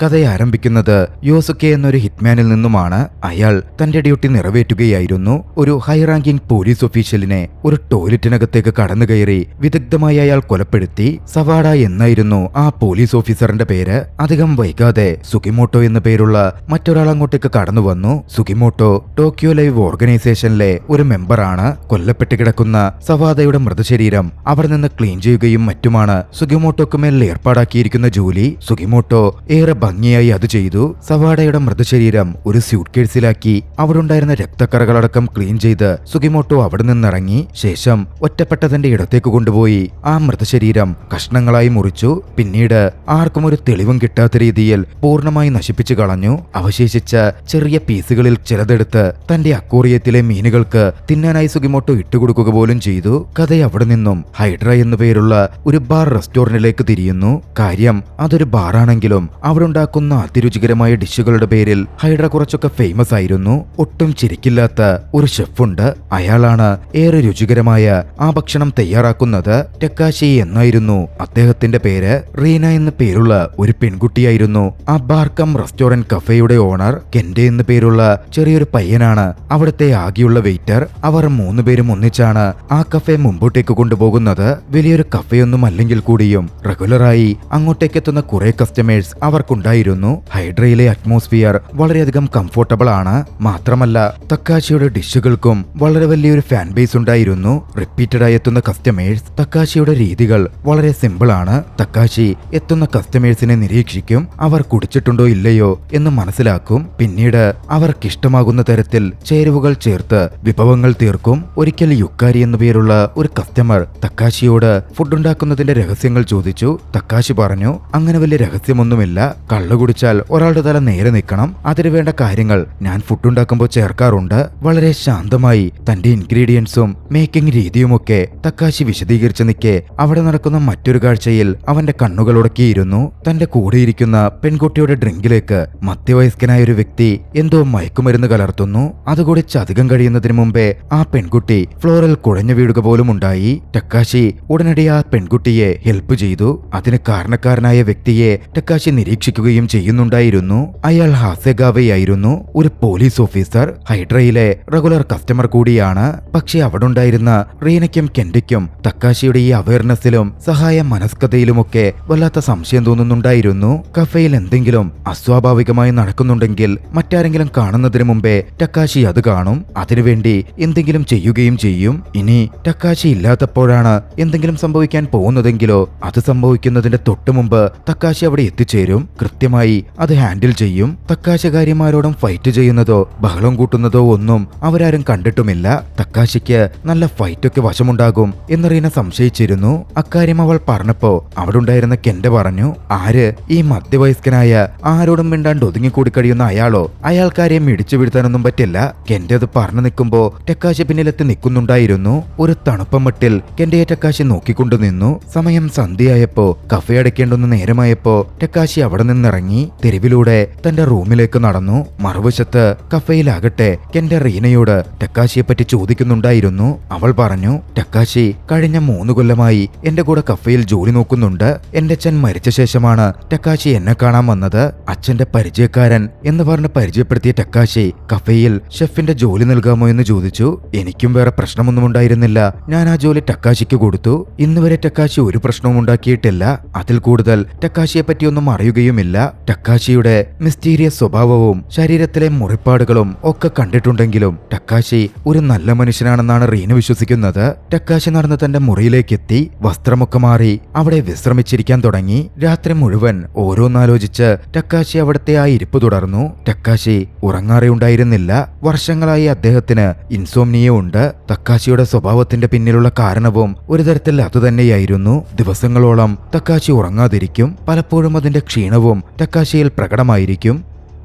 കഥ ആരംഭിക്കുന്നത് യോസുക്കെ എന്നൊരു ഹിറ്റ്മാനിൽ നിന്നുമാണ്. അയാൾ തന്റെ ഡ്യൂട്ടി നിറവേറ്റുകയായിരുന്നു. ഒരു ഹൈ റാങ്കിംഗ് പോലീസ് ഒഫീഷ്യലിനെ ഒരു ടോയ്ലറ്റിനകത്തേക്ക് കടന്നുകയറി വിദഗ്ധമായി അയാൾ കൊലപ്പെടുത്തി. സവാഡ എന്നായിരുന്നു ആ പോലീസ് ഓഫീസറിന്റെ പേര്. അധികം വൈകാതെ സുഗിമോട്ടോ എന്ന പേരുള്ള മറ്റൊരാൾ അങ്ങോട്ടേക്ക് കടന്നു വന്നു. സുഗിമോട്ടോ ടോക്കിയോ ലൈവ് ഓർഗനൈസേഷനിലെ ഒരു മെമ്പറാണ്. കൊല്ലപ്പെട്ട് കിടക്കുന്ന സവാദയുടെ മൃതശരീരം അവിടെ നിന്ന് ക്ലീൻ ചെയ്യുകയും മറ്റുമാണ് സുഗിമോട്ടോക്ക് മേൽ ഏർപ്പാടാക്കിയിരിക്കുന്ന ജോലി. സുഗിമോട്ടോ ഏറെ ഭംഗിയായി അത് ചെയ്തു. സവാഡയുടെ മൃതശരീരം ഒരു സ്യൂട്ട് കേസിലാക്കി അവിടെ ഉണ്ടായിരുന്ന രക്തക്കറകളടക്കം ക്ലീൻ ചെയ്ത് സുഗിമോട്ടോ അവിടെ നിന്നിറങ്ങി. ശേഷം ഒറ്റപ്പെട്ട തന്റെ ഇടത്തേക്ക് കൊണ്ടുപോയി ആ മൃതശരീരം കഷ്ണങ്ങളായി മുറിച്ചു. പിന്നീട് ആർക്കും ഒരു തെളിവും കിട്ടാത്ത രീതിയിൽ പൂർണ്ണമായി നശിപ്പിച്ചു കളഞ്ഞു. അവശേഷിച്ച ചെറിയ പീസുകളിൽ ചിലതെടുത്ത് തന്റെ അക്വേറിയത്തിലെ മീനുകൾക്ക് തിന്നാനായി സുഗിമോട്ടോ ഇട്ടുകൊടുക്കുക പോലും ചെയ്തു. കഥ അവിടെ നിന്നും ഹൈഡ്ര എന്നു പേരുള്ള ഒരു ബാർ റെസ്റ്റോറന്റിലേക്ക് തിരിയുന്നു. കാര്യം അതൊരു ബാറാണെങ്കിലും അവിടെ ഉണ്ടാക്കുന്ന അതിരുചികരമായ ഡിഷുകളുടെ പേരിൽ ഹൈഡ്ര കുറച്ചൊക്കെ ഫേമസ് ആയിരുന്നു. ഒട്ടും ചിരിക്കില്ലാത്ത ഒരു ഷെഫുണ്ട്. അയാളാണ് ഏറെ രുചികരമായ ആ ഭക്ഷണം തയ്യാറാക്കുന്നത്. ടെക്കാശി എന്നായിരുന്നു അദ്ദേഹത്തിന്റെ പേര്. റീന എന്ന പേരുള്ള ഒരു പെൺകുട്ടിയായിരുന്നു ആ ബാർക്കം റെസ്റ്റോറന്റ് കഫേയുടെ ഓണർ. കെൻഡെ എന്ന പേരുള്ള ചെറിയൊരു പയ്യനാണ് അവിടുത്തെ ആകെയുള്ള വെയിറ്റർ. അവർ മൂന്നുപേരും ഒന്നിച്ചാണ് ആ കഫേ മുമ്പോട്ടേക്ക് കൊണ്ടുപോകുന്നത്. വലിയൊരു കഫേയൊന്നും അല്ലെങ്കിൽ കൂടിയും റെഗുലറായി അങ്ങോട്ടേക്ക് എത്തുന്ന കുറെ കസ്റ്റമേഴ്സ് അവർക്കുണ്ടായിരുന്നു. ഹൈഡ്രയിലെ അറ്റ്മോസ്ഫിയർ വളരെയധികം കംഫോർട്ടബിൾ ആണ്. മാത്രമല്ല തക്കാശിയുടെ ഡിഷുകൾക്കും വളരെ വലിയൊരു ഫാൻ ബേസ് ഉണ്ടായിരുന്നു. റിപ്പീറ്റഡായി എത്തുന്ന കസ്റ്റമേഴ്സ്. തക്കാശിയുടെ രീതികൾ വളരെ സിമ്പിൾ ആണ്. തക്കാശി എത്തുന്ന കസ്റ്റമേഴ്സിനെ നിരീക്ഷിക്കും. അവർ കുടിച്ചിട്ടുണ്ടോ ഇല്ലയോ എന്ന് മനസ്സിലാക്കും. പിന്നീട് അവർക്കിഷ്ടമാകുന്ന തരത്തിൽ ചേരുവകൾ ചേർത്ത് വിഭവങ്ങൾ തീർക്കും. ഒരിക്കൽ യുക്കാരി എന്നു പേരുള്ള ഒരു കസ്റ്റമർ തക്കാശിയോട് ഫുഡ് ഉണ്ടാക്കുന്നതിന്റെ രഹസ്യങ്ങൾ ചോദിച്ചു. തക്കാശി പറഞ്ഞു, അങ്ങനെ വലിയ രഹസ്യമൊന്നുമില്ല. കള്ളു കുടിച്ചാൽ ഒരാളുടെ തല നേരെ നിൽക്കണം. അതിന് വേണ്ട കാര്യങ്ങൾ ഞാൻ ഫുഡ് ഉണ്ടാക്കുമ്പോൾ ചേർക്കാറുണ്ട്. വളരെ ശാന്തമായി തന്റെ ഇൻഗ്രീഡിയൻസും മേക്കിംഗ് രീതിയുമൊക്കെ തക്കാശി വിശദീകരിച്ചു നിൽക്കെ അവിടെ നടക്കുന്ന മറ്റൊരു കാഴ്ചയിൽ അവന്റെ കണ്ണുകൾ ഉടക്കിയിരുന്നു. തന്റെ കൂടെയിരിക്കുന്ന പെൺകുട്ടിയുടെ ഡ്രിങ്കിലേക്ക് മധ്യവയസ്കനായ ഒരു വ്യക്തി എന്തോ മയക്കുമരുന്ന് കലർത്തുന്നു. അതുകൂടി അധികം കഴിയുന്നതിന് മുമ്പേ ആ പെൺകുട്ടി ഫ്ലോറിൽ കുഴഞ്ഞു വീഴുക പോലും ഉണ്ടായി. ടക്കാശി ഉടനടി ആ പെൺകുട്ടിയെ ഹെൽപ്പ് ചെയ്തു. അതിന് കാരണക്കാരനായ വ്യക്തിയെ ടക്കാശി നിരീക്ഷിക്കുകയും ചെയ്യുന്നുണ്ടായിരുന്നു. അയാൾ ഹാസെഗാവയായിരുന്നു. ഒരു പോലീസ് ഓഫീസർ. ഹൈഡ്രയിലെ റെഗുലർ കസ്റ്റമർ കൂടിയാണ്. പക്ഷെ അവിടെ ഉണ്ടായിരുന്ന റീനയ്ക്കും കെൻഡയ്ക്കും തക്കാശിയുടെ ഈ അവയർനെസ്സിലും സഹായ മനസ്കതയിലുമൊക്കെ വല്ലാത്ത സംശയം തോന്നുന്നുണ്ടായിരുന്നു. കഫേയിൽ എന്തെങ്കിലും അസ്വാഭാവികമായി നടക്കുന്നുണ്ടെങ്കിൽ മറ്റാരെങ്കിലും കാണുന്നതിന് മുമ്പേ ടക്കാശി അത് കാണും. അതിനുവേണ്ടി എന്തെങ്കിലും ചെയ്യുകയും ചെയ്യും. ഇനി ടക്കാശി ഇല്ലാത്തപ്പോഴാണ് എന്തെങ്കിലും സംഭവിക്കാൻ പോകുന്നതെങ്കിലോ അത് സംഭവിക്കുന്നതിന്റെ തൊട്ടു മുമ്പ് തക്കാശി അവിടെ എത്തിച്ചേരും. കൃത്യമായി അത് ഹാൻഡിൽ ചെയ്യും. തക്കാശികാരിമാരോടും ഫൈറ്റ് ചെയ്യുന്നതോ ബഹളം കൂട്ടുന്നതോ ഒന്നും അവരാരും കണ്ടിട്ടുമില്ല. തക്കാശിക്ക് നല്ല ഫൈറ്റൊക്കെ വശമുണ്ടാകും എന്ന് റീന സംശയിച്ചിരുന്നു. അക്കാര്യം അവൾ പറഞ്ഞപ്പോ അവിടെ ഉണ്ടായിരുന്ന കെൻഡ പറഞ്ഞു, ആര്? ഈ മധ്യവയസ്കനായ ആരോടും മിണ്ടാണ്ട് ഒതുങ്ങിക്കൂടി കഴിയുന്ന അയാളോ? അയാൾക്കാരെയും ഇടിച്ചു വീഴ്ത്താനൊന്നും പറ്റില്ല. കെൻഡ അത് പറഞ്ഞു നിൽക്കുമ്പോ ടെക്കാശി പിന്നിലെത്തി നിൽക്കുന്നുണ്ടായിരുന്നു. ഒരു തണുപ്പമട്ടിൽ കെൻഡയെ ടെക്കാശി നോക്കിക്കൊണ്ടു നിന്നു. സമയം സന്ധ്യയായപ്പോ കഫേ അടയ്ക്കേണ്ടുന്ന നേരമായപ്പോ ടെക്കാശി അവിടെ നിന്നിറങ്ങി തെരുവിലൂടെ തന്റെ റൂമിലേക്ക് നടന്നു. മറുവശത്ത് കഫേയിലാകട്ടെ കെൻഡ റീനയോട് ടെക്കാശിയെ പറ്റി ചോദിക്കുന്നുണ്ടായിരുന്നു. അവൾ പറഞ്ഞു, ടെക്കാശി കഴിഞ്ഞ 3 കൊല്ലമായി എന്റെ കൂടെ കഫേയിൽ ജോലി നോക്കുന്നുണ്ട്. എന്റെ അച്ഛൻ മരിച്ച ശേഷമാണ് ടെക്കാശി എന്നെ കാണാൻ വന്നത്. അച്ഛന്റെ പരിചയക്കാരൻ എന്ന് പറഞ്ഞ് പരിചയപ്പെടുത്തിയ ടെക്കാശി കഫേയിൽ ഷെഫിന്റെ ജോലി നൽകാമോ എന്ന് ചോദിച്ചു. എനിക്കും വേറെ പ്രശ്നമൊന്നും ഉണ്ടായിരുന്നില്ല. ഞാൻ ആ ജോലി ടെക്കാശിക്ക് കൊടുത്തു. ഇന്നുവരെ ടെക്കാശി ഒരു പ്രശ്നവും ഉണ്ടാക്കിയിട്ടില്ല. അതിൽ കൂടുതൽ ടെക്കാശിയെ പറ്റിയൊന്നും അറിയുകയുമില്ല. ടെക്കാശിയുടെ മിസ്റ്റീരിയസ് സ്വഭാവവും ശരീരത്തിലെ മുറിപ്പാടുകളും ഒക്കെ കണ്ടിട്ടുണ്ടെങ്കിലും ടെക്കാശി ഒരു നല്ല മനുഷ്യനാണെന്നാണ് റീന വിശ്വസിക്കുന്നത്. ടെക്കാശി നടന്ന് തന്റെ മുറിയിലേക്ക് എത്തി വസ്ത്രമൊക്കെ മാറി അവിടെ വിശ്രമിച്ചിരിക്കാൻ തുടങ്ങി. രാത്രി മുഴുവൻ ഓരോന്നാലോചിച്ച് ടെക്കാശി അവിടുത്തെ ആ ഇരിപ്പ് തുടർന്നു. ടെക്കാശി ഉറങ്ങാറേ ഉണ്ടായിരുന്നില്ല. വർഷങ്ങളായി അദ്ദേഹത്തിന് ഇൻസോംനിയ ഉണ്ട്. തക്കാശിയുടെ സ്വഭാവത്തിന്റെ പിന്നിലുള്ള കാരണവും ഒരു തരത്തിൽ അതുതന്നെയായിരുന്നു. ദിവസങ്ങളോളം തക്കാശി ഉറങ്ങാതിരിക്കും. പലപ്പോഴും അതിന്റെ ക്ഷീണവും തക്കാശിയിൽ പ്രകടമായിരിക്കും.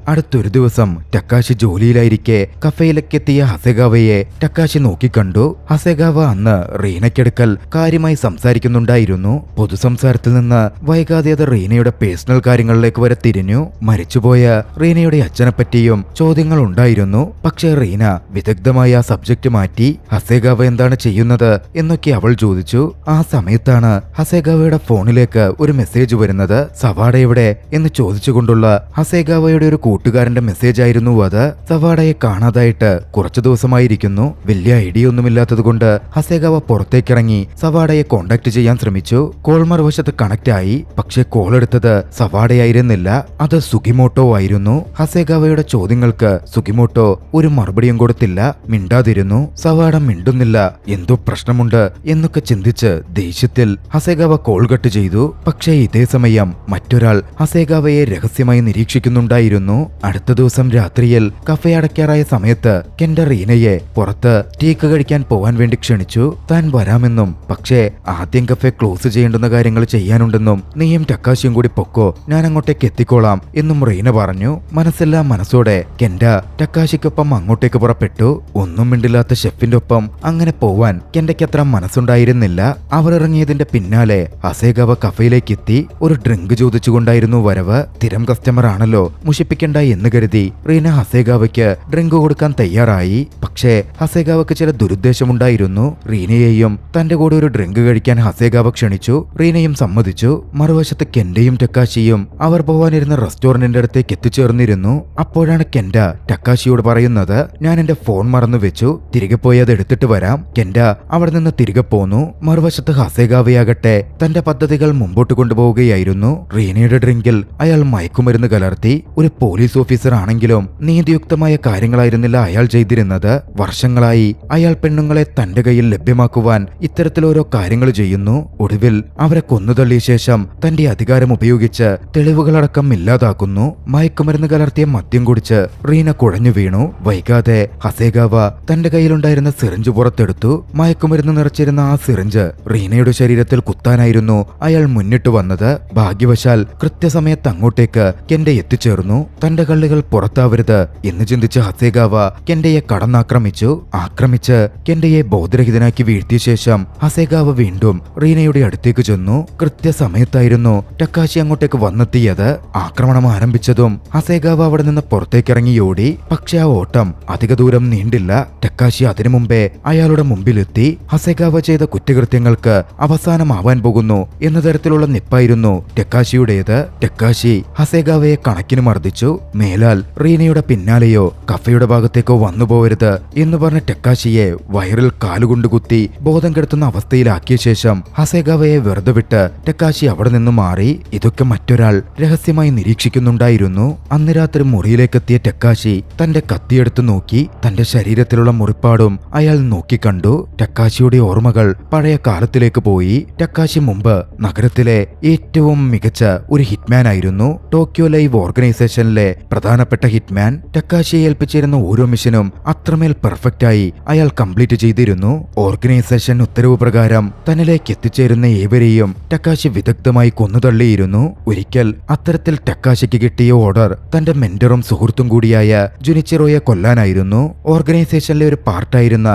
അടുത്തൊരു ദിവസം ടക്കാശി ജോലിയിലായിരിക്കെ കഫയിലേക്കെത്തിയ ഹസെഗാവയെ ടക്കാശി നോക്കിക്കണ്ടു. ഹസെഗാവ അന്ന് റീനയ്ക്കടുക്കൽ കാര്യമായി സംസാരിക്കുന്നുണ്ടായിരുന്നു. പൊതുസംസാരത്തിൽ നിന്ന് വൈകാതെ അത് റീനയുടെ പേഴ്സണൽ കാര്യങ്ങളിലേക്ക് വരെ തിരിഞ്ഞു. മരിച്ചുപോയ റീനയുടെ അച്ഛനെപ്പറ്റിയും ചോദ്യങ്ങൾ ഉണ്ടായിരുന്നു. പക്ഷേ റീന വിദഗ്ധമായ ആ സബ്ജക്റ്റ് മാറ്റി ഹസെഗാവ എന്താണ് ചെയ്യുന്നത് എന്നൊക്കെ അവൾ ചോദിച്ചു. ആ സമയത്താണ് ഹസെഗാവയുടെ ഫോണിലേക്ക് ഒരു മെസ്സേജ് വരുന്നത്. സവാഡ എവിടെ എന്ന് ചോദിച്ചുകൊണ്ടുള്ള ഹസെഗാവയുടെ ഒരു കൂട്ടുകാരന്റെ മെസ്സേജ് ആയിരുന്നു അത്. സവാഡയെ കാണാതായിട്ട് കുറച്ചു ദിവസമായിരിക്കുന്നു. വലിയ ഐഡിയ ഒന്നുമില്ലാത്തതുകൊണ്ട് ഹസെഗാവ പുറത്തേക്കിറങ്ങി സവാഡയെ കോണ്ടാക്ട് ചെയ്യാൻ ശ്രമിച്ചു. കോൾ മറുവശത്ത് കണക്ട് ആയി. പക്ഷേ കോൾ എടുത്തത് സവാഡയായിരുന്നില്ല, അത് സുഗിമോട്ടോ ആയിരുന്നു. ഹസെഗാവയുടെ ചോദ്യങ്ങൾക്ക് സുഗിമോട്ടോ ഒരു മറുപടിയും കൊടുത്തില്ല, മിണ്ടാതിരുന്നു. സവാഡ മിണ്ടുന്നില്ല, എന്തോ പ്രശ്നമുണ്ട് എന്നൊക്കെ ചിന്തിച്ച് ദേഷ്യത്തിൽ ഹസെഗാവ കോൾ കട്ട് ചെയ്തു. പക്ഷേ ഇതേ സമയം മറ്റൊരാൾ ഹസെഗാവയെ രഹസ്യമായി നിരീക്ഷിക്കുന്നുണ്ടായിരുന്നു. അടുത്ത ദിവസം രാത്രിയിൽ കഫേ അടയ്ക്കാറായ സമയത്ത് കെൻഡ റീനയെ പുറത്ത് ടീക്ക് കഴിക്കാൻ പോവാൻ വേണ്ടി ക്ഷണിച്ചു. താൻ വരാമെന്നും പക്ഷേ ആദ്യം കഫേ ക്ലോസ് ചെയ്യേണ്ടുന്ന കാര്യങ്ങൾ ചെയ്യാനുണ്ടെന്നും നീയും ടക്കാശിയും കൂടി പൊക്കോ, ഞാൻ അങ്ങോട്ടേക്ക് എത്തിക്കോളാം എന്നും റീന പറഞ്ഞു. മനസ്സെല്ലാ മനസ്സോടെ കെൻഡ ടക്കാശിക്കൊപ്പം അങ്ങോട്ടേക്ക് പുറപ്പെട്ടു. ഒന്നും മിണ്ടില്ലാത്ത ഷെഫിന്റെ ഒപ്പം അങ്ങനെ പോവാൻ കെൻഡയ്ക്ക് അത്ര മനസ്സുണ്ടായിരുന്നില്ല. അവർ ഇറങ്ങിയതിന്റെ പിന്നാലെ ഹസെഗാവ കഫയിലേക്ക് എത്തി. ഒരു ഡ്രിങ്ക് ചോദിച്ചുകൊണ്ടായിരുന്നു വരവ്. സ്ഥിരം കസ്റ്റമർ ആണല്ലോ, മുഷിപ്പിക്കണ്ട എന്ന് കരുതി റീന ഹസെഗാവയ്ക്ക് ഡ്രിങ്ക് കൊടുക്കാൻ തയ്യാറായി. പക്ഷേ ഹസെഗാവയ്ക്ക് ചില ദുരുദ്ദേശമുണ്ടായിരുന്നു. റീനയെയും തന്റെ കൂടെ ഒരു ഡ്രിങ്ക് കഴിക്കാൻ ഹസെഗാവ ക്ഷണിച്ചു. റീനയും സമ്മതിച്ചു. മറുവശത്ത് കെൻഡയും ടക്കാശിയും അവർ പോവാനിരുന്ന റെസ്റ്റോറന്റിന്റെ അടുത്തേക്ക് എത്തിച്ചേർന്നിരുന്നു. അപ്പോഴാണ് കെൻഡ ടക്കാശിയോട് പറയുന്നത്, ഞാൻ എന്റെ ഫോൺ മറന്നു വെച്ചു, തിരികെ പോയി അത് എടുത്തിട്ട് വരാം. കെൻഡ അവിടെ നിന്ന് തിരികെ പോന്നു. മറുവശത്ത് ഹസെഗാവയാകട്ടെ തന്റെ പദ്ധതികൾ മുമ്പോട്ട് കൊണ്ടുപോവുകയായിരുന്നു. റീനയുടെ ഡ്രിങ്കിൽ അയാൾ മയക്കുമരുന്ന് കലർത്തി. ഒരു പോലീസ് ഓഫീസർ ആണെങ്കിലും നീതിയുക്തമായ കാര്യങ്ങളായിരുന്നില്ല അയാൾ ചെയ്തിരുന്നത്. വർഷങ്ങളായി അയാൾ പെണ്ണുങ്ങളെ തന്റെ കയ്യിൽ ലഭ്യമാക്കുവാൻ ഇത്തരത്തിലോരോ കാര്യങ്ങൾ ചെയ്യുന്നു. ഒടുവിൽ അവരെ കൊന്നുതള്ളിയ ശേഷം തന്റെ അധികാരം ഉപയോഗിച്ച് തെളിവുകളടക്കം ഇല്ലാതാക്കുന്നു. മയക്കുമരുന്ന് കലർത്തിയ മദ്യം കുടിച്ച് റീന കുഴഞ്ഞു വീണു. വൈകാതെ ഹസെഗാവ തന്റെ കയ്യിലുണ്ടായിരുന്ന സിറിഞ്ച് പുറത്തെടുത്തു. മയക്കുമരുന്ന് നിറച്ചിരുന്ന ആ സിറിഞ്ച് റീനയുടെ ശരീരത്തിൽ കുത്താനായിരുന്നു അയാൾ മുന്നിട്ട് വന്നത്. ഭാഗ്യവശാൽ കൃത്യസമയത്ത് അങ്ങോട്ടേക്ക് കെൻഡ എത്തിച്ചേർന്നു. തന്റെ കള്ളികൾ പുറത്താവരുത് എന്ന് ചിന്തിച്ച ഹസെഗാവ കെൻഡയെ കടന്നാക്രമിച്ചു. ആക്രമിച്ച് കെൻഡയെ ബോധരഹിതനാക്കി വീഴ്ത്തിയ ശേഷം ഹസെഗാവ വീണ്ടും റീനയുടെ അടുത്തേക്ക് ചെന്നു. കൃത്യസമയത്തായിരുന്നു ടക്കാശി അങ്ങോട്ടേക്ക് വന്നെത്തിയത്. ആക്രമണം ആരംഭിച്ചതും ഹസെഗാവ അവിടെ നിന്ന് പുറത്തേക്കിറങ്ങി ഓടി. പക്ഷെ ആ ഓട്ടം അധിക ദൂരം നീണ്ടില്ല. ടക്കാശി അതിനു മുമ്പേ അയാളുടെ മുമ്പിലെത്തി. ഹസെഗാവ ചെയ്ത കുറ്റകൃത്യങ്ങൾക്ക് അവസാനമാവാൻ പോകുന്നു എന്ന തരത്തിലുള്ള നിപ്പായിരുന്നു ടക്കാശിയുടേത്. ടക്കാശി ഹസെഗാവയെ കണക്കിന് മർദ്ദിച്ചു. മേലാൽ റീനയുടെ പിന്നാലെയോ കഫയുടെ ഭാഗത്തേക്കോ വന്നുപോകരുത് എന്ന് പറഞ്ഞ ടക്കാശിയെ വയറിൽ കാലുകൊണ്ട് കുത്തി ബോധം കെടുത്തുന്ന അവസ്ഥയിലാക്കിയ ശേഷം ഹസെഗാവയെ വെറുതെ വിട്ട് ടക്കാശി അവിടെ നിന്ന് മാറി. ഇതൊക്കെ മറ്റൊരാൾ രഹസ്യമായി നിരീക്ഷിക്കുന്നുണ്ടായിരുന്നു. അന്ന് രാത്രി മുറിയിലേക്കെത്തിയ ടക്കാശി തന്റെ കത്തിയെടുത്ത് നോക്കി. തന്റെ ശരീരത്തിലുള്ള മുറിപ്പാടും അയാൾ നോക്കിക്കണ്ടു. ടക്കാശിയുടെ ഓർമ്മകൾ പഴയ കാലത്തിലേക്ക് പോയി. ടക്കാശി മുമ്പ് നഗരത്തിലെ ഏറ്റവും മികച്ച ഒരു ഹിറ്റ്മാൻ ആയിരുന്നു. ടോക്കിയോ ലൈവ് ഓർഗനൈസേഷനിലെ പ്രധാനപ്പെട്ട ഹിറ്റ്മാൻ. ടക്കാശിയെ ഏൽപ്പിച്ചിരുന്ന ഓരോ മിഷനും അത്രമേൽ പെർഫെക്റ്റായി അയാൾ കംപ്ലീറ്റ് ചെയ്തിരുന്നു. ഓർഗനൈസേഷൻ ഉത്തരവ് പ്രകാരം തന്നിലേക്ക് എത്തിച്ചേരുന്ന ഏവരെയും ടക്കാശി വിദഗ്ധമായി കൊന്നുതള്ളിയിരുന്നു. ഒരിക്കൽ അത്തരത്തിൽ ടക്കാശിക്ക് കിട്ടിയ ഓർഡർ തന്റെ മെന്ററും സുഹൃത്തും കൂടിയായ ജുനിച്ചിറോയെ കൊല്ലാനായിരുന്നു. ഓർഗനൈസേഷനിലെ ഒരു പാർട്ടായിരുന്ന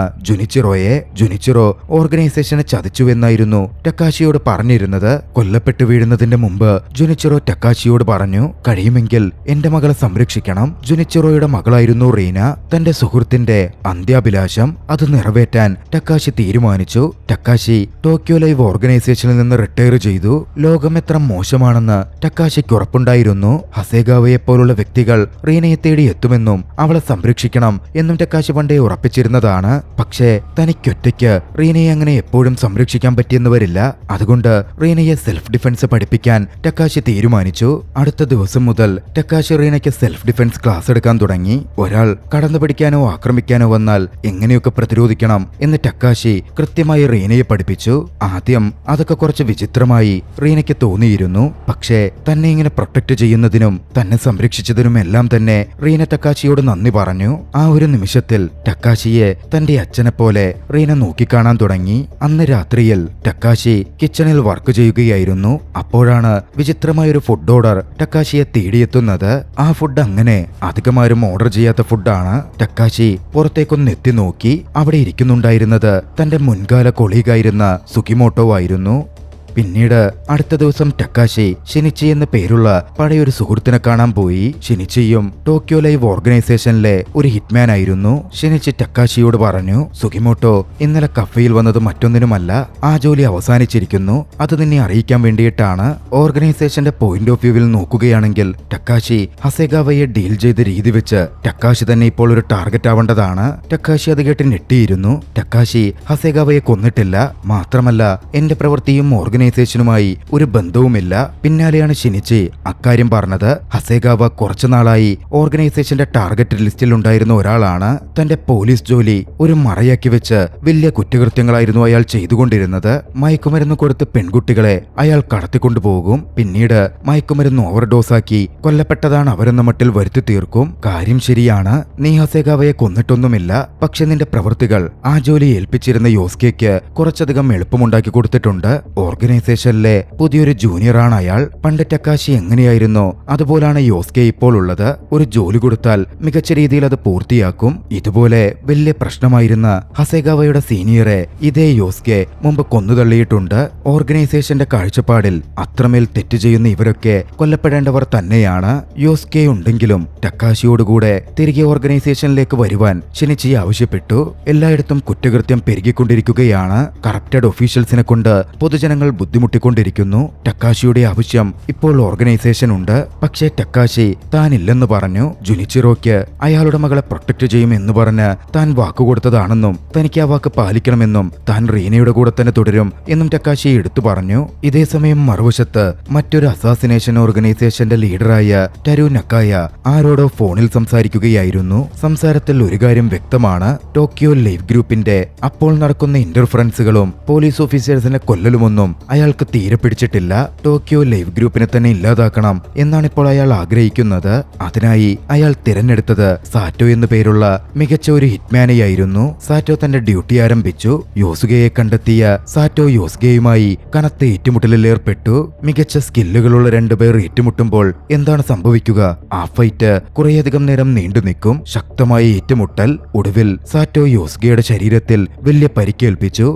ജുനിച്ചിറോ ഓർഗനൈസേഷനെ ചതിച്ചുവെന്നായിരുന്നു ടക്കാശിയോട് പറഞ്ഞിരുന്നത്. കൊല്ലപ്പെട്ടു വീഴുന്നതിന്റെ മുമ്പ് ജുനിച്ചിറോ ടക്കാശിയോട് പറഞ്ഞു, കഴിയുമെങ്കിൽ എന്റെ മകളെ സംരക്ഷിക്കണം. ജുനിച്ചിറോയുടെ മകളായിരുന്നു റീന. തന്റെ സുഹൃത്തിന്റെ അന്ത്യാഭിലാഷം അത് നിറവേറ്റാൻ ടക്കാശി തീരുമാനിച്ചു. ടക്കാശി ടോക്കിയോ ലൈവ് ഓർഗനൈസേഷനിൽ നിന്ന് റിട്ടയർ ചെയ്തു. ലോകം എത്ര മോശമാണെന്ന് ടക്കാശിക്ക് ഉറപ്പുണ്ടായിരുന്നു. ഹസെഗാവയെ പോലുള്ള വ്യക്തികൾ റീനയെ തേടി എത്തുമെന്നും അവളെ സംരക്ഷിക്കണം എന്നും ടക്കാശി പണ്ടേ ഉറപ്പിച്ചിരുന്നതാണ്. പക്ഷേ തനിക്കൊറ്റയ്ക്ക് റീനയെ അങ്ങനെ എപ്പോഴും സംരക്ഷിക്കാൻ പറ്റിയെന്ന് വരില്ല. അതുകൊണ്ട് റീനയെ സെൽഫ് ഡിഫൻസ് പഠിപ്പിക്കാൻ ടക്കാശി തീരുമാനിച്ചു. അടുത്ത ദിവസം മുതൽ ടക്കാശി റീനയ്ക്ക് സെൽഫ് ഡിഫൻസ് ക്ലാസ് എടുക്കാൻ തുടങ്ങി. ഒരാൾ കടന്നു പിടിക്കാനോ ആക്രമിക്കാനോ വന്നാൽ എങ്ങനെയൊക്കെ പ്രതിരോധിക്കണം എന്ന് ടക്കാശി കൃത്യമായി റീനയെ പഠിപ്പിച്ചു. ആദ്യം അതൊക്കെ കുറച്ച് വിചിത്രമായി റീനയ്ക്ക് തോന്നിയിരുന്നു. പക്ഷേ തന്നെ ഇങ്ങനെ പ്രൊട്ടക്ട് ചെയ്യുന്നതിനും തന്നെ സംരക്ഷിച്ചതിനും എല്ലാം തന്നെ റീന ടക്കാശിയോട് നന്ദി പറഞ്ഞു. ആ ഒരു നിമിഷത്തിൽ ടക്കാശിയെ തന്റെ അച്ഛനെ പോലെ റീന നോക്കിക്കാണാൻ തുടങ്ങി. അന്ന് രാത്രിയിൽ ടക്കാശി കിച്ചണിൽ വർക്ക് ചെയ്യുകയായിരുന്നു. അപ്പോഴാണ് വിചിത്രമായൊരു ഫുഡ് ഓർഡർ ടക്കാശിയെ തേടിയെത്തുന്നത്. ആ ഫുഡ് അങ്ങനെ അധികമാരും ഓർഡർ ചെയ്യാത്ത ഫുഡാണ്. ടക്കാശി പുറത്തേക്കൊന്ന് എത്തി നോക്കി. അവിടെ ഇരിക്കുന്നുണ്ടായിരുന്നത് തന്റെ മുൻകാല കൊളീഗായിരുന്ന സുകിമോട്ടോ ആയിരുന്നു. പിന്നീട് അടുത്ത ദിവസം ടക്കാശി ഷിനിച്ചി എന്ന പേരുള്ള പഴയൊരു സുഹൃത്തിനെ കാണാൻ പോയി. ഷിനിച്ചിയും ടോക്കിയോ ലൈവ് ഓർഗനൈസേഷനിലെ ഒരു ഹിറ്റ്മാൻ ആയിരുന്നു. ഷിനിച്ചി ടക്കാശിയോട് പറഞ്ഞു, സുകിമോട്ടോ ഇന്നലെ കഫയിൽ വന്നത് മറ്റൊന്നിനുമല്ല, ആ ജോലി അവസാനിച്ചിരിക്കുന്നു, അത് നിന്നെ അറിയിക്കാൻ വേണ്ടിയിട്ടാണ്. ഓർഗനൈസേഷന്റെ പോയിന്റ് ഓഫ് വ്യൂവിൽ നോക്കുകയാണെങ്കിൽ ടക്കാശി ഹസേഗാവയെ ഡീൽ ചെയ്ത രീതി വെച്ച് ടക്കാശി തന്നെ ഇപ്പോൾ ഒരു ടാർഗറ്റ് ആവേണ്ടതാണ്. ടക്കാശി അത് കേട്ട് ഞെട്ടിയിരുന്നു. ടക്കാശി ഹസേഗാവയെ കൊന്നിട്ടില്ല, മാത്രമല്ല എന്റെ പ്രവൃത്തിയും ഓർഗനൈസേഷനുമായി ഒരു ബന്ധവുമില്ല. പിന്നാലെയാണ് ഷിനിച്ചി അക്കാര്യം പറഞ്ഞത്. ഹസേഗാവ കുറച്ചുനാളായി ഓർഗനൈസേഷന്റെ ടാർഗറ്റ് ലിസ്റ്റിൽ ഉണ്ടായിരുന്ന ഒരാളാണ്. തന്റെ പോലീസ് ജോലി ഒരു മറയാക്കി വെച്ച് വലിയ കുറ്റകൃത്യങ്ങളായിരുന്നു അയാൾ ചെയ്തുകൊണ്ടിരുന്നത്. മയക്കുമരുന്ന് കൊടുത്ത് പെൺകുട്ടികളെ അയാൾ കടത്തിക്കൊണ്ടുപോകും, പിന്നീട് മയക്കുമരുന്ന് ഓവർഡോസാക്കി കൊല്ലപ്പെട്ടതാണ് അവരെന്ന മട്ടിൽ വരുത്തി തീർക്കും. കാര്യം ശരിയാണ്, നീ ഹസേഗാവയെ കൊന്നിട്ടൊന്നുമില്ല, പക്ഷെ നിന്റെ പ്രവൃത്തികൾ ആ ജോലി ഏൽപ്പിച്ചിരുന്ന യോസ്കേക്ക് കുറച്ചധികം എളുപ്പമുണ്ടാക്കി കൊടുത്തിട്ടുണ്ട്. ഓർഗനൈസേഷനിലെ പുതിയൊരു ജൂനിയറാണ് അയാൾ. പണ്ട് ടക്കാശി എങ്ങനെയായിരുന്നോ അതുപോലാണ് യോസ്കെ ഇപ്പോൾ ഉള്ളത്. ഒരു ജോലി കൊടുത്താൽ മികച്ച രീതിയിൽ അത് പൂർത്തിയാക്കും. ഇതുപോലെ വലിയ പ്രശ്നമായിരുന്ന ഹസേഗാവയുടെ സീനിയറെ ഇതേ യോസ്കെ മുമ്പ് കൊന്നുതള്ളിയിട്ടുണ്ട്. ഓർഗനൈസേഷന്റെ കാഴ്ചപ്പാടിൽ അത്രമേൽ തെറ്റ് ചെയ്യുന്ന ഇവരൊക്കെ കൊല്ലപ്പെടേണ്ടവർ തന്നെയാണ്. യോസ്കെ ഉണ്ടെങ്കിലും ടക്കാശിയോടുകൂടെ തിരികെ ഓർഗനൈസേഷനിലേക്ക് വരുവാൻ ഷിനിച്ചി ആവശ്യപ്പെട്ടു. എല്ലായിടത്തും കുറ്റകൃത്യം പെരുകിക്കൊണ്ടിരിക്കുകയാണ്. കറപ്റ്റഡ് ഒഫീഷ്യൽസിനെ കൊണ്ട് പൊതുജനങ്ങൾ ബുദ്ധിമുട്ടിക്കൊണ്ടിരിക്കുന്നു. ടക്കാശിയുടെ ആവശ്യം ഇപ്പോൾ ഓർഗനൈസേഷൻ ഉണ്ട്, പക്ഷേ ടക്കാശി താനില്ലെന്ന് പറഞ്ഞു. ജുനിച്ചിറോയ്ക്ക് അയാളുടെ മകളെ പ്രൊട്ടക്ട് ചെയ്യും എന്ന് പറഞ്ഞ് താൻ വാക്കുകൊടുത്തതാണെന്നും തനിക്ക് ആ വാക്ക് പാലിക്കണമെന്നും താൻ റീനയുടെ കൂടെ തന്നെ തുടരും എന്നും ടക്കാശി എടുത്തു പറഞ്ഞു. ഇതേസമയം മറുവശത്ത് മറ്റൊരു അസാസിനേഷൻ ഓർഗനൈസേഷന്റെ ലീഡറായ ടരു നക്കായ ആരോടോ ഫോണിൽ സംസാരിക്കുകയായിരുന്നു. സംസാരത്തിൽ ഒരു കാര്യം വ്യക്തമാണ്, ടോക്കിയോ ലൈവ് ഗ്രൂപ്പിന്റെ അപ്പോൾ നടക്കുന്ന ഇന്റർഫറൻസുകളും പോലീസ് ഓഫീസേഴ്സിനെ കൊല്ലലുമൊന്നും അയാൾക്ക് തീരെ പിടിച്ചിട്ടില്ല. ടോക്കിയോ ലൈവ് ഗ്രൂപ്പിനെ തന്നെ ഇല്ലാതാക്കണം എന്നാണ് ഇപ്പോൾ അയാൾ ആഗ്രഹിക്കുന്നത്. അതിനായി അയാൾ തിരഞ്ഞെടുത്തത് സാറ്റോ എന്നു പേരുള്ള മികച്ച ഒരു ഹിറ്റ്മാനെയായിരുന്നു. സാറ്റോ തന്റെ ഡ്യൂട്ടി ആരംഭിച്ചു. യോസുകയെ കണ്ടെത്തിയ സാറ്റോ യോസുകയുമായി കനത്ത ഏറ്റുമുട്ടലിൽ ഏർപ്പെട്ടു. മികച്ച സ്കില്ലുകളുള്ള രണ്ടുപേർ ഏറ്റുമുട്ടുമ്പോൾ എന്താണ് സംഭവിക്കുക? ആ ഫൈറ്റ് കുറേയധികം നേരം നീണ്ടു നിൽക്കും. ശക്തമായ ഏറ്റുമുട്ടൽ. ഒടുവിൽ സാറ്റോ യോസുകയുടെ ശരീരത്തിൽ വലിയ പരിക്കേൽപ്പിച്ചു.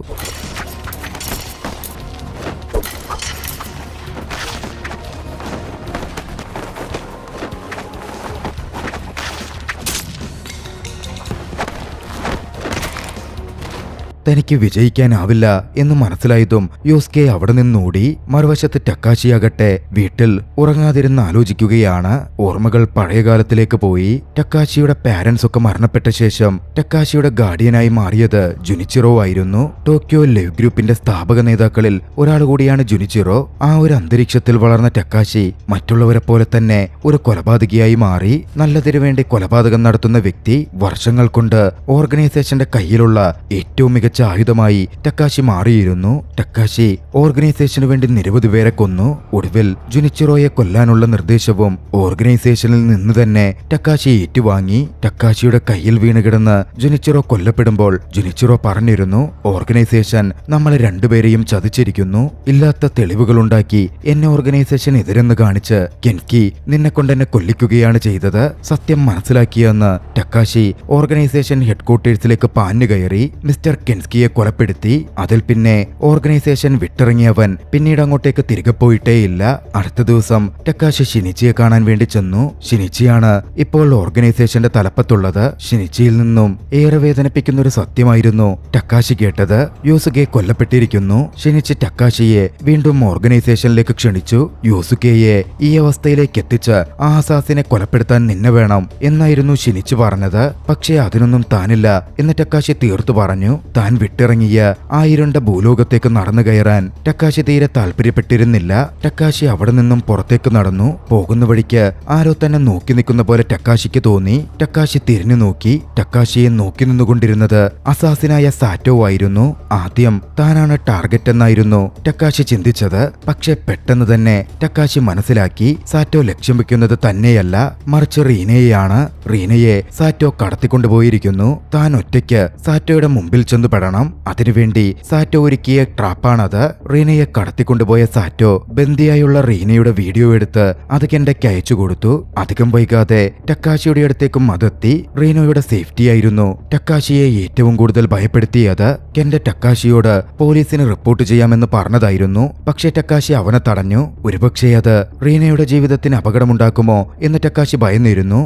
തനിക്ക് വിജയിക്കാനാവില്ല എന്ന് മനസ്സിലായതും യോസ്കെ അവിടെ നിന്നോടി. മറുവശത്ത് ടക്കാശിയാകട്ടെ വീട്ടിൽ ഉറങ്ങാതിരുന്ന് ആലോചിക്കുകയാണ്. ഓർമ്മകൾ പഴയകാലത്തിലേക്ക് പോയി. ടക്കാശിയുടെ പാരന്റ്സ് ഒക്കെ മരണപ്പെട്ട ശേഷം ടക്കാശിയുടെ ഗാർഡിയനായി മാറിയത് ജുനിച്ചിറോ ആയിരുന്നു. ടോക്കിയോ ലൈവ് ഗ്രൂപ്പിന്റെ സ്ഥാപക നേതാക്കളിൽ ഒരാൾ കൂടിയാണ് ജുനിച്ചിറോ. ആ ഒരു അന്തരീക്ഷത്തിൽ വളർന്ന ടക്കാശി മറ്റുള്ളവരെ പോലെ തന്നെ ഒരു കൊലപാതകിയായി മാറി. നല്ലതിനു വേണ്ടി കൊലപാതകം നടത്തുന്ന വ്യക്തി. വർഷങ്ങൾ കൊണ്ട് ഓർഗനൈസേഷന്റെ കയ്യിലുള്ള ഏറ്റവും മികച്ച ആയുധമായി ടക്കാശി മാറിയിരുന്നു. ടക്കാശി ഓർഗനൈസേഷനു വേണ്ടി നിരവധി പേരെ കൊന്നു. ഒടുവിൽ ജുനിച്ചിറോയെ കൊല്ലാനുള്ള നിർദ്ദേശവും ഓർഗനൈസേഷനിൽ നിന്ന് തന്നെ ടക്കാശി ഏറ്റുവാങ്ങി. ടക്കാശിയുടെ കയ്യിൽ വീണ് കിടന്ന് ജുനിച്ചിറോ കൊല്ലപ്പെടുമ്പോൾ ജുനിച്ചിറോ പറഞ്ഞിരുന്നു, ഓർഗനൈസേഷൻ നമ്മളെ രണ്ടുപേരെയും ചതിച്ചിരിക്കുന്നു. ഇല്ലാത്ത തെളിവുകളുണ്ടാക്കി എന്നെ ഓർഗനൈസേഷൻ എതിരെന്ന് കാണിച്ച് കെൻകി നിന്നെ കൊണ്ടെന്നെ കൊല്ലിക്കുകയാണ് ചെയ്തത്. സത്യം മനസ്സിലാക്കിയെന്ന് ടക്കാശി ഓർഗനൈസേഷൻ ഹെഡ്ക്വാർട്ടേഴ്സിലേക്ക് പാഞ്ഞു കയറി മിസ്റ്റർ കെൻസ്കിയെ കൊലപ്പെടുത്തി. അതിൽ പിന്നെ ഓർഗനൈസേഷൻ വിട്ടിറങ്ങിയവൻ പിന്നീട് അങ്ങോട്ടേക്ക് തിരികെ പോയിട്ടേയില്ല. അടുത്ത ദിവസം ടക്കാശി ഷിനിച്ചിയെ കാണാൻ വേണ്ടി ചെന്നു. ഷിനിച്ചിയാണ് ഇപ്പോൾ ഓർഗനൈസേഷന്റെ തലപ്പത്തുള്ളത്. ഷിനിച്ചിയിൽ നിന്നും ഏറെ വേദനിപ്പിക്കുന്ന ഒരു സത്യമായിരുന്നു ടക്കാശി കേട്ടത്. യോസുകെ കൊല്ലപ്പെട്ടിരിക്കുന്നു. ഷിനിച്ചി ടക്കാശിയെ വീണ്ടും ഓർഗനൈസേഷനിലേക്ക് ക്ഷണിച്ചു. യോസുകയെ ഈ അവസ്ഥയിലേക്ക് എത്തിച്ച് ആ അസാസിനെ കൊലപ്പെടുത്താൻ നിന്നെ വേണം എന്നായിരുന്നു ഷിനിച്ചി പറഞ്ഞത്. പക്ഷേ അതിനൊന്നും താനില്ല എന്ന് ടക്കാശി തീർത്തു പറഞ്ഞു. താൻ വിട്ടിറങ്ങിയ ആ ഇരുണ്ട ഭൂലോകത്തേക്ക് നടന്നു കയറാൻ ടക്കാശി തീരെ താല്പര്യപ്പെട്ടിരുന്നില്ല. ടക്കാശി അവിടെ നിന്നും പുറത്തേക്ക് നടന്നു. പോകുന്ന വഴിക്ക് ആരോ തന്നെ നോക്കി നിൽക്കുന്ന പോലെ ടക്കാശിക്ക് തോന്നി. ടക്കാശി തിരിഞ്ഞു നോക്കി. ടക്കാശിയെ നോക്കി നിന്നുകൊണ്ടിരുന്നത് അസാസിനായ സാറ്റോ ആയിരുന്നു. ആദ്യം താനാണ് ടാർഗറ്റ് എന്നായിരുന്നു ടക്കാശി ചിന്തിച്ചത്. പക്ഷെ പെട്ടെന്ന് തന്നെ ടക്കാശി മനസ്സിലാക്കി സാറ്റോ ലക്ഷ്യം വെക്കുന്നത് തന്നെയല്ല, മറിച്ച് റീനയെയാണ്. റീനയെ സാറ്റോ കടത്തിക്കൊണ്ടുപോയിരിക്കുന്നു. താൻ ഒറ്റയ്ക്ക് സാറ്റോയുടെ മുമ്പിൽ ചെന്ന് രക്ഷപ്പെടണം. അതിനുവേണ്ടി സാറ്റോ ഒരുക്കിയ ട്രാപ്പാണത്. റീനയെ കടത്തിക്കൊണ്ടുപോയ സാറ്റോ ബന്ദിയായുള്ള റീനയുടെ വീഡിയോ എടുത്ത് അത് കെൻഡയ്ക്ക് അയച്ചു കൊടുത്തു. അധികം വൈകാതെ ടക്കാശിയുടെ അടുത്തേക്കും അതെത്തി. റീനോയുടെ സേഫ്റ്റിയായിരുന്നു ടക്കാശിയെ ഏറ്റവും കൂടുതൽ ഭയപ്പെടുത്തിയത്. കെൻഡ ടക്കാശിയോട് പോലീസിന് റിപ്പോർട്ട് ചെയ്യാമെന്ന് പറഞ്ഞതായിരുന്നു. പക്ഷേ ടക്കാശി അവനെ തടഞ്ഞു. ഒരുപക്ഷേ അത് റീനയുടെ ജീവിതത്തിന് അപകടമുണ്ടാക്കുമോ എന്ന് ടക്കാശി ഭയന്നിരുന്നു.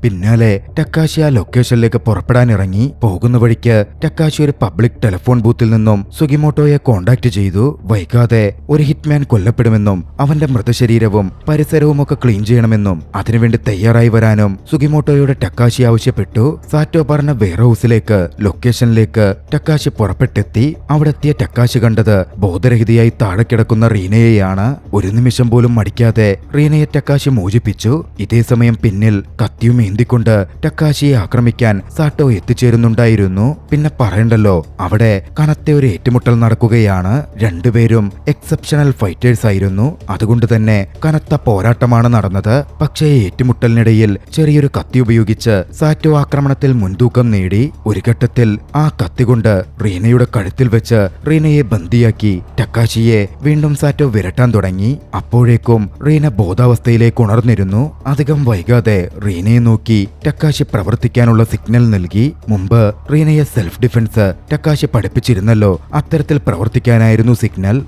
പിന്നാലെ ടക്കാശി ആ ലൊക്കേഷനിലേക്ക് പുറപ്പെടാനിറങ്ങി. പോകുന്ന വഴിക്ക് ടക്കാശി ഒരു പബ്ലിക് ടെലിഫോൺ ബൂത്തിൽ നിന്നും സുഗിമോട്ടോയെ കോണ്ടാക്ട് ചെയ്തു. വൈകാതെ ഒരു ഹിറ്റ്മാൻ കൊല്ലപ്പെടുമെന്നും അവന്റെ മൃതശരീരവും പരിസരവും ഒക്കെ ക്ലീൻ ചെയ്യണമെന്നും അതിനുവേണ്ടി തയ്യാറായി വരാനും സുഗിമോട്ടോയോട് ടക്കാശി ആവശ്യപ്പെട്ടു. സാറ്റോ പറഞ്ഞ വെയർ ഹൗസിലേക്ക് ലൊക്കേഷനിലേക്ക് ടക്കാശി പുറപ്പെട്ടെത്തി. അവിടെ എത്തിയ ടക്കാശി കണ്ടത് ബോധരഹിതയായി താഴെ കിടക്കുന്ന റീനയെയാണ്. ഒരു നിമിഷം പോലും മടിക്കാതെ റീനയെ ടക്കാശി മോചിപ്പിച്ചു. ഇതേസമയം പിന്നിൽ കത്തിയും കൊണ്ട് ടക്കാശിയെ ആക്രമിക്കാൻ സാറ്റോ എത്തിച്ചേരുന്നുണ്ടായിരുന്നു. പിന്നെ പറയണ്ടല്ലോ, അവിടെ കനത്ത ഒരു ഏറ്റുമുട്ടൽ നടക്കുകയാണ്. രണ്ടുപേരും എക്സെപ്ഷണൽ ഫൈറ്റേഴ്സ് ആയിരുന്നു. അതുകൊണ്ട് തന്നെ കനത്ത പോരാട്ടമാണ് നടന്നത്. പക്ഷേ ഏറ്റുമുട്ടലിനിടയിൽ ചെറിയൊരു കത്തി ഉപയോഗിച്ച് സാറ്റോ ആക്രമണത്തിൽ മുൻതൂക്കം നേടി. ഒരു ഘട്ടത്തിൽ ആ കത്തി കൊണ്ട് റീനയുടെ കഴുത്തിൽ വെച്ച് റീനയെ ബന്ദിയാക്കി ടക്കാശിയെ വീണ്ടും സാറ്റോ വിരട്ടാൻ തുടങ്ങി. അപ്പോഴേക്കും റീന ബോധാവസ്ഥയിലേക്ക് ഉണർന്നിരുന്നു. അധികം വൈകാതെ റീനയെ നോക്കി ടക്കാശി പ്രവർത്തിക്കാനുള്ള സിഗ്നൽ നൽകി. മുമ്പ് റീനയെ സെൽഫ് ഡിഫൻസ് ടക്കാശി പഠിപ്പിച്ചിരുന്നല്ലോ. അത്തരത്തിൽ പ്രവർത്തിക്കാനായിരുന്നു സിഗ്നൽ.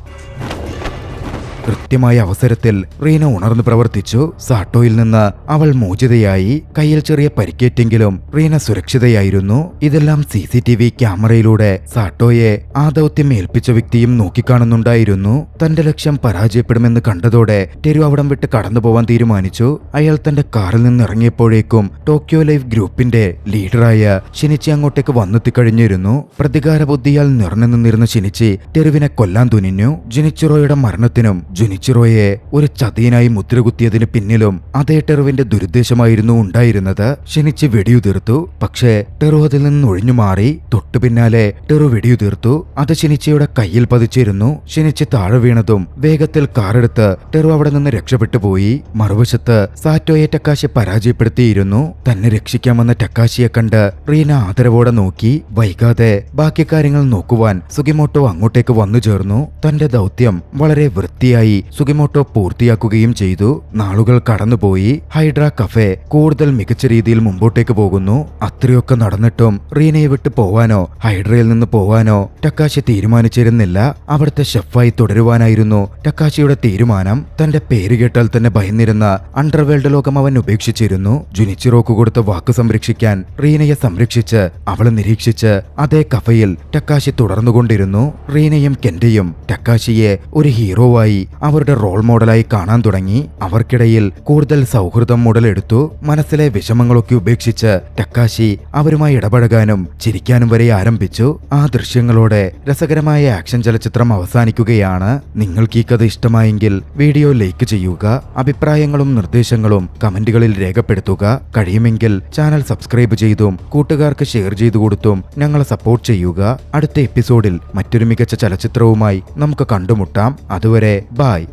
കൃത്യമായ അവസരത്തിൽ റീന ഉണർന്നു പ്രവർത്തിച്ചു. സാറ്റോയിൽ നിന്ന് അവൾ മോചിതയായി. കയ്യിൽ ചെറിയ പരിക്കേറ്റെങ്കിലും റീന സുരക്ഷിതയായിരുന്നു. ഇതെല്ലാം CCTV ക്യാമറയിലൂടെ സാറ്റോയെ ആ ദൗത്യം ഏൽപ്പിച്ച വ്യക്തിയും നോക്കിക്കാണുന്നുണ്ടായിരുന്നു. തന്റെ ലക്ഷ്യം പരാജയപ്പെടുമെന്ന് കണ്ടതോടെ ടെരു അവിടം വിട്ട് കടന്നുപോവാൻ തീരുമാനിച്ചു. അയാൾ തന്റെ കാറിൽ നിന്ന് ഇറങ്ങിയപ്പോഴേക്കും ടോക്കിയോ ലൈഫ് ഗ്രൂപ്പിന്റെ ലീഡറായ ഷിനിച്ചി അങ്ങോട്ടേക്ക് വന്നെത്തിക്കഴിഞ്ഞിരുന്നു. പ്രതികാര ബുദ്ധിയാൽ നിറഞ്ഞു നിന്നിരുന്ന ഷിനിച്ചി ടെരുവിനെ കൊല്ലാൻ തുനിഞ്ഞു. ജുനിച്ചിറോയുടെ മരണത്തിനും ജുനിച്ചിറോയെ ഒരു ചതിയനായി മുദ്രകുത്തിയതിന് പിന്നിലും അതേ ടെറുവിന്റെ ദുരുദ്ദേശമായിരുന്നു ഉണ്ടായിരുന്നത്. ഷിനിച്ചി വെടിയുതിർത്തു. പക്ഷേ ടെറു അതിൽ നിന്ന് ഒഴിഞ്ഞു മാറി. തൊട്ടു പിന്നാലെ ടെറു വെടിയുതിർത്തു. അത് ഷിനിച്ചിയുടെ കയ്യിൽ പതിച്ചിരുന്നു. ഷിനിച്ചി താഴെ വീണതും വേഗത്തിൽ കാറെടുത്ത് ടെറു അവിടെ നിന്ന് രക്ഷപ്പെട്ടു പോയി. മറുവശത്ത് സാറ്റോയെ ടക്കാശി പരാജയപ്പെടുത്തിയിരുന്നു. തന്നെ രക്ഷിക്കാമെന്ന ടക്കാശിയെ കണ്ട് റീന ആദരവോടെ നോക്കി. വൈകാതെ ബാക്കി കാര്യങ്ങൾ നോക്കുവാൻ സുഗിമോട്ടോ അങ്ങോട്ടേക്ക് വന്നു ചേർന്നു. തന്റെ ദൗത്യം വളരെ വൃത്തിയായി സുഗിമോട്ടോ പൂർത്തിയാക്കുകയും ചെയ്തു. നാളുകൾ കടന്നുപോയി. ഹൈഡ്ര കഫേ കൂടുതൽ മികച്ച രീതിയിൽ മുമ്പോട്ടേക്ക് പോകുന്നു. അത്രയൊക്കെ നടന്നിട്ടും റീനയെ വിട്ടു പോവാനോ ഹൈഡ്രയിൽ നിന്ന് പോവാനോ ടക്കാശി തീരുമാനിച്ചിരുന്നില്ല. അവിടുത്തെ ഷെഫായി തുടരുവാനായിരുന്നു ടക്കാശിയുടെ തീരുമാനം. തന്റെ പേര് കേട്ടാൽ തന്നെ ഭയന്നിരുന്ന അണ്ടർവേൾഡ് ലോകം അവൻ ഉപേക്ഷിച്ചിരുന്നു. ജുനിച്ചിറോക്ക് കൊടുത്ത വാക്ക് സംരക്ഷിക്കാൻ റീനയെ സംരക്ഷിച്ച് അവളെ നിരീക്ഷിച്ച് അതേ കഫയിൽ ടക്കാശി തുടർന്നുകൊണ്ടിരുന്നു. റീനയും കെൻഡയും ടക്കാശിയെ ഒരു ഹീറോവായി അവരുടെ റോൾ മോഡലായി കാണാൻ തുടങ്ങി. അവർക്കിടയിൽ കൂടുതൽ സൗഹൃദം മുതലെടുത്തു. മനസ്സിലെ വിഷമങ്ങളൊക്കെ ഉപേക്ഷിച്ച് ടക്കാശി അവരുമായി ഇടപഴകാനും ചിരിക്കാനും വരെ ആരംഭിച്ചു. ആ ദൃശ്യങ്ങളോടെ രസകരമായ ആക്ഷൻ ചലച്ചിത്രം അവസാനിക്കുകയാണ്. നിങ്ങൾക്ക് ഈ കഥ ഇഷ്ടമായെങ്കിൽ വീഡിയോ ലൈക്ക് ചെയ്യുക. അഭിപ്രായങ്ങളും നിർദ്ദേശങ്ങളും കമന്റുകളിൽ രേഖപ്പെടുത്തുക. കഴിയുമെങ്കിൽ ചാനൽ സബ്സ്ക്രൈബ് ചെയ്തും കൂട്ടുകാർക്ക് ഷെയർ ചെയ്തു കൊടുത്തും ഞങ്ങളെ സപ്പോർട്ട് ചെയ്യുക. അടുത്ത എപ്പിസോഡിൽ മറ്റൊരു മികച്ച ചലച്ചിത്രവുമായി നമുക്ക് കണ്ടുമുട്ടാം. അതുവരെ ബൈ.